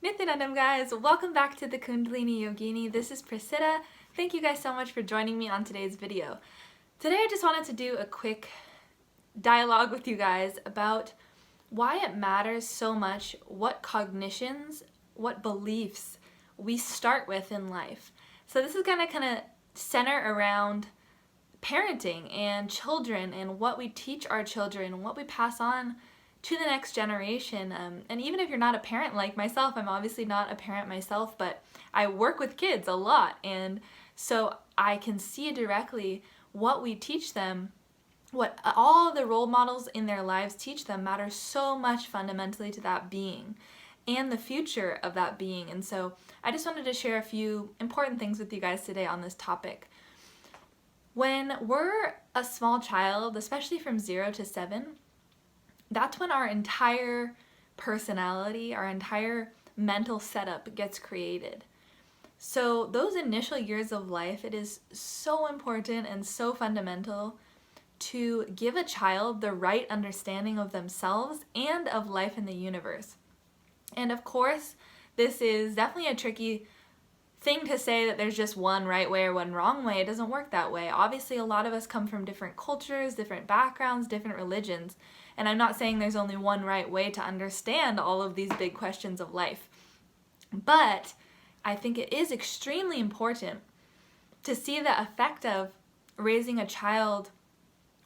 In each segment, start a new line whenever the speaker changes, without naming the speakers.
Nithyanandam, guys! Welcome back to the Kundalini Yogini. This is Prasiddha. Thank you guys so much for joining me on today's video. Today I just wanted to do a quick dialogue with you guys about why it matters so much what cognitions, what beliefs we start with in life. So this is gonna kind of center around parenting and children and what we teach our children and what we pass on to the next generation. And even if you're not a parent like myself, I'm obviously not a parent myself, but I work with kids a lot, and so I can see directly what we teach them, what all the role models in their lives teach them matters so much fundamentally to that being and the future of that being. And so I just wanted to share a few important things with you guys today on this topic. When we're a small child, especially from 0 to 7, that's when our entire personality, our entire mental setup gets created. So those initial years of life, it is so important and so fundamental to give a child the right understanding of themselves and of life in the universe. And of course, this is definitely a tricky thing to say that there's just one right way or one wrong way. It doesn't work that way. Obviously, a lot of us come from different cultures, different backgrounds, different religions. And I'm not saying there's only one right way to understand all of these big questions of life. But I think it is extremely important to see the effect of raising a child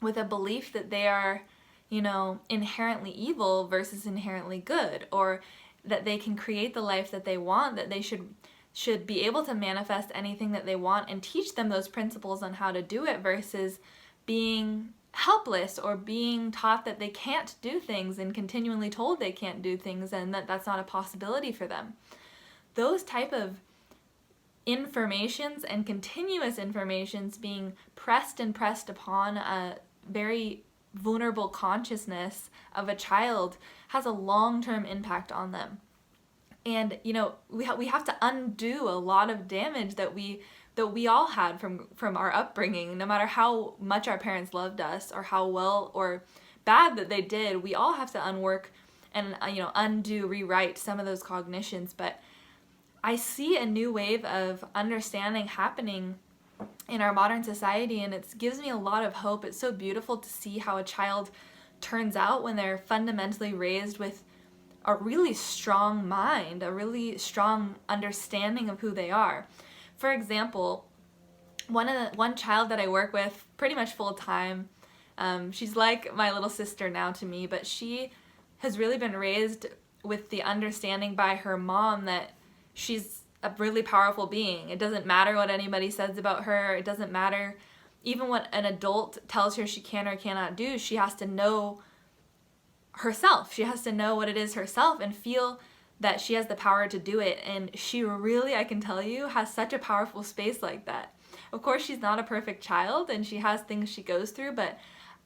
with a belief that they are, inherently evil versus inherently good, or that they can create the life that they want, that they should be able to manifest anything that they want, and teach them those principles on how to do it versus being helpless or being taught that they can't do things and continually told they can't do things and that that's not a possibility for them. Those type of informations and continuous informations being pressed upon a very vulnerable consciousness of a child has a long-term impact on them. And we have to undo a lot of damage that we all had from our upbringing. No matter how much our parents loved us or how well or bad that they did, we all have to unwork and undo, rewrite some of those cognitions. But I see a new wave of understanding happening in our modern society, and it gives me a lot of hope. It's so beautiful to see how a child turns out when they're fundamentally raised with a really strong mind, a really strong understanding of who they are. For example, one child that I work with pretty much full time, she's like my little sister now to me, but she has really been raised with the understanding by her mom that she's a really powerful being. It doesn't matter what anybody says about her. It doesn't matter even what an adult tells her she can or cannot do. She has to know herself. She has to know what it is herself and feel that she has the power to do it. And she really, I can tell you, has such a powerful space like that. Of course, she's not a perfect child and she has things she goes through, but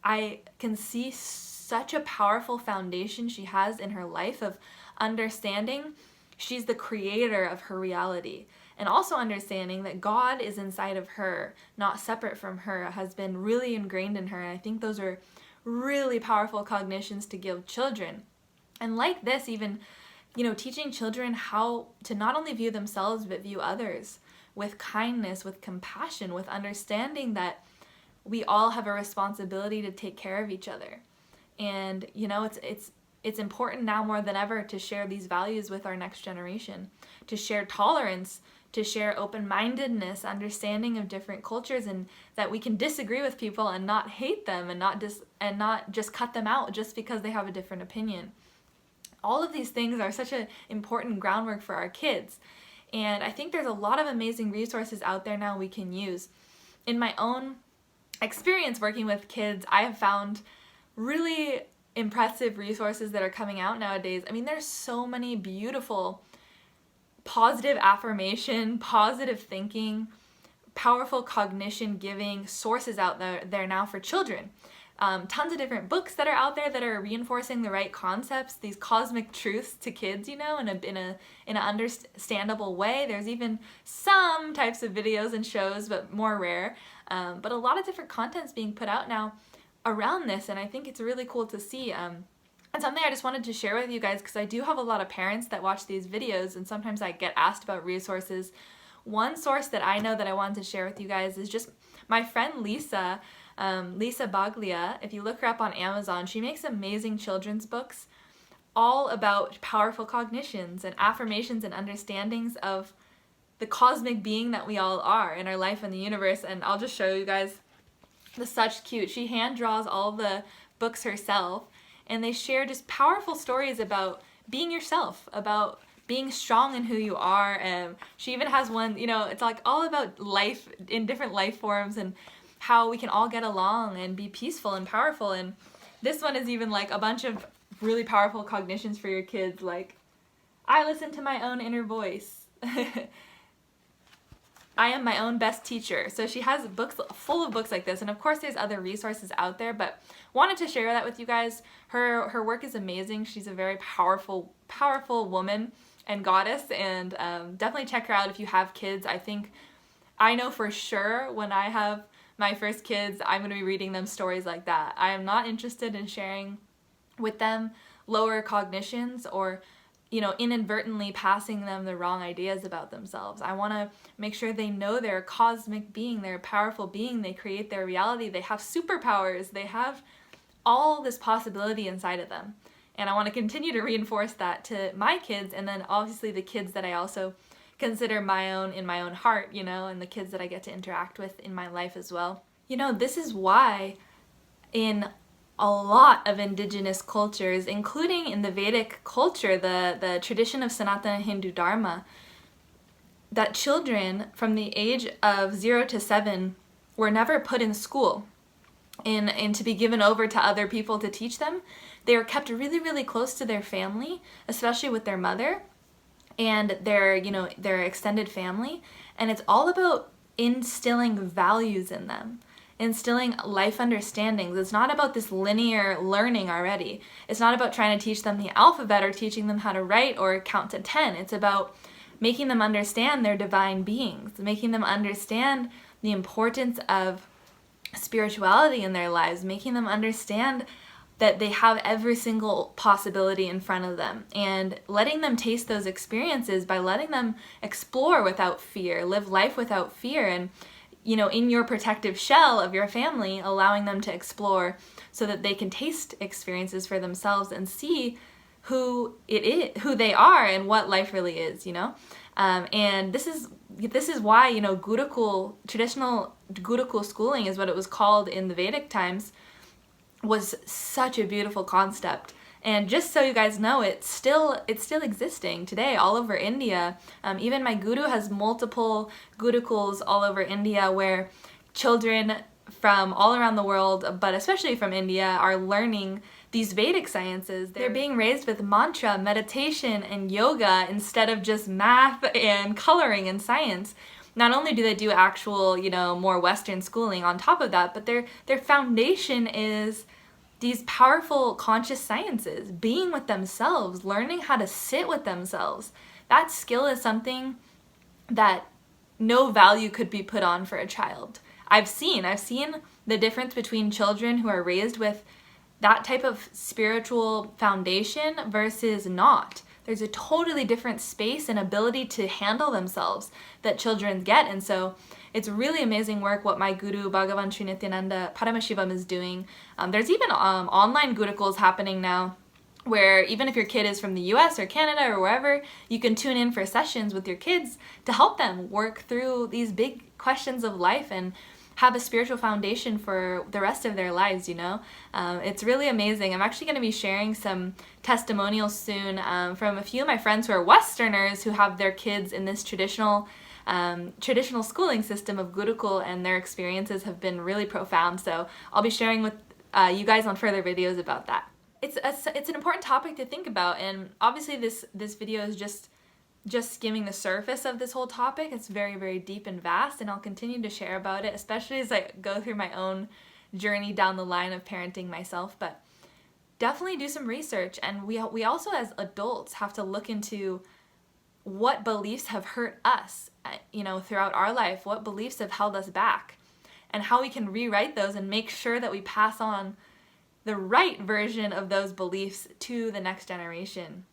I can see such a powerful foundation she has in her life of understanding she's the creator of her reality, and also understanding that God is inside of her, not separate from her, has been really ingrained in her. And I think those are really powerful cognitions to give children. And like this, even teaching children how to not only view themselves but view others with kindness, with compassion, with understanding that we all have a responsibility to take care of each other. And it's important now more than ever to share these values with our next generation, to share tolerance, to share open-mindedness, understanding of different cultures, and that we can disagree with people and not hate them and not just cut them out just because they have a different opinion. All of these things are such an important groundwork for our kids. And I think there's a lot of amazing resources out there now we can use. In my own experience working with kids, I have found really impressive resources that are coming out nowadays. I mean, there's so many beautiful positive affirmation, positive thinking, powerful cognition giving sources out there now for children. Tons of different books that are out there that are reinforcing the right concepts, these cosmic truths to kids, in an understandable way. There's even some types of videos and shows, but more rare. But a lot of different content's being put out now around this, and I think it's really cool to see. And something I just wanted to share with you guys, because I do have a lot of parents that watch these videos and sometimes I get asked about resources. One source that I know that I wanted to share with you guys is just my friend Lisa, Lisa Baglia. If you look her up on Amazon, she makes amazing children's books all about powerful cognitions and affirmations and understandings of the cosmic being that we all are in our life and the universe. And I'll just show you guys. This is such cute. She hand draws all the books herself, and they share just powerful stories about being yourself, about being strong in who you are. And she even has one, you know, it's like all about life in different life forms and how we can all get along and be peaceful and powerful. And this one is even like a bunch of really powerful cognitions for your kids, like, I listen to my own inner voice. I am my own best teacher. So she has books full of books like this, and of course there's other resources out there, but wanted to share that with you guys. Her work is amazing. She's a very powerful woman and goddess, and definitely check her out if you have kids. I know for sure when I have my first kids, I'm going to be reading them stories like that. I am not interested in sharing with them lower cognitions or, you know, inadvertently passing them the wrong ideas about themselves. I want to make sure they know they're a cosmic being, they're a powerful being, they create their reality, they have superpowers, they have all this possibility inside of them. And I want to continue to reinforce that to my kids, and then obviously the kids that I also consider my own in my own heart, you know, and the kids that I get to interact with in my life as well. You know, this is why in a lot of indigenous cultures, including in the Vedic culture, the tradition of Sanatana Hindu Dharma, that children from the age of 0 to 7 were never put in school and to be given over to other people to teach them. They were kept really, really close to their family, especially with their mother and their extended family. And it's all about instilling values in them, instilling life understandings. It's not about this linear learning already. It's not about trying to teach them the alphabet or teaching them how to write or count to 10. It's about making them understand their divine beings, making them understand the importance of spirituality in their lives, making them understand that they have every single possibility in front of them, and letting them taste those experiences by letting them explore without fear, live life without fear, and, you know, in your protective shell of your family, allowing them to explore so that they can taste experiences for themselves and see who they are and what life really is, you know. And this is why, you know, traditional Gurukul schooling is what it was called in the Vedic times, was such a beautiful concept. And just so you guys know, it's still existing today all over India. Even my guru has multiple gurukuls all over India where children from all around the world, but especially from India, are learning these Vedic sciences. They're being raised with mantra, meditation, and yoga instead of just math and coloring and science. Not only do they do actual, you know, more Western schooling on top of that, but their foundation is these powerful conscious sciences, being with themselves, learning how to sit with themselves. That skill is something that no value could be put on for a child. I've seen the difference between children who are raised with that type of spiritual foundation versus not. There's a totally different space and ability to handle themselves that children get. And so it's really amazing work what my guru Bhagavan Sri Nithyananda Paramashivam is doing. There's even online gurukuls happening now where even if your kid is from the US or Canada or wherever, you can tune in for sessions with your kids to help them work through these big questions of life and have a spiritual foundation for the rest of their lives, you know. It's really amazing. I'm actually going to be sharing some testimonials soon from a few of my friends who are Westerners who have their kids in this traditional schooling system of Gurukul, and their experiences have been really profound. So I'll be sharing with you guys on further videos about that. It's an important topic to think about, and obviously this video is just skimming the surface of this whole topic. It's very, very deep and vast, and I'll continue to share about it, especially as I go through my own journey down the line of parenting myself. But definitely do some research, and we also as adults have to look into what beliefs have hurt us, you know, throughout our life, what beliefs have held us back, and how we can rewrite those and make sure that we pass on the right version of those beliefs to the next generation.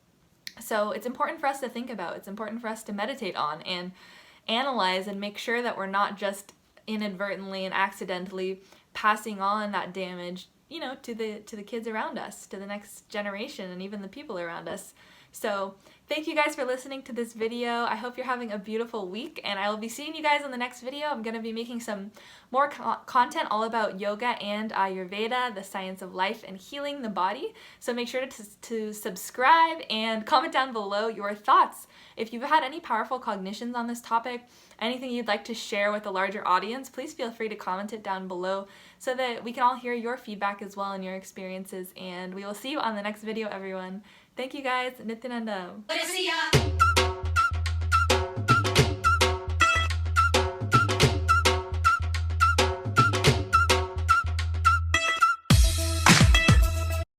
So it's important for us to think about, it's important for us to meditate on and analyze and make sure that we're not just inadvertently and accidentally passing on that damage, you know, to the kids around us, to the next generation, and even the people around us. So thank you guys for listening to this video. I hope you're having a beautiful week, and I will be seeing you guys in the next video. I'm going to be making some more content all about yoga and Ayurveda, the science of life and healing the body. So make sure to subscribe and comment down below your thoughts. If you've had any powerful cognitions on this topic, anything you'd like to share with a larger audience, please feel free to comment it down below so that we can all hear your feedback as well and your experiences. And we will see you on the next video, everyone. Thank you guys. Nithyanandam.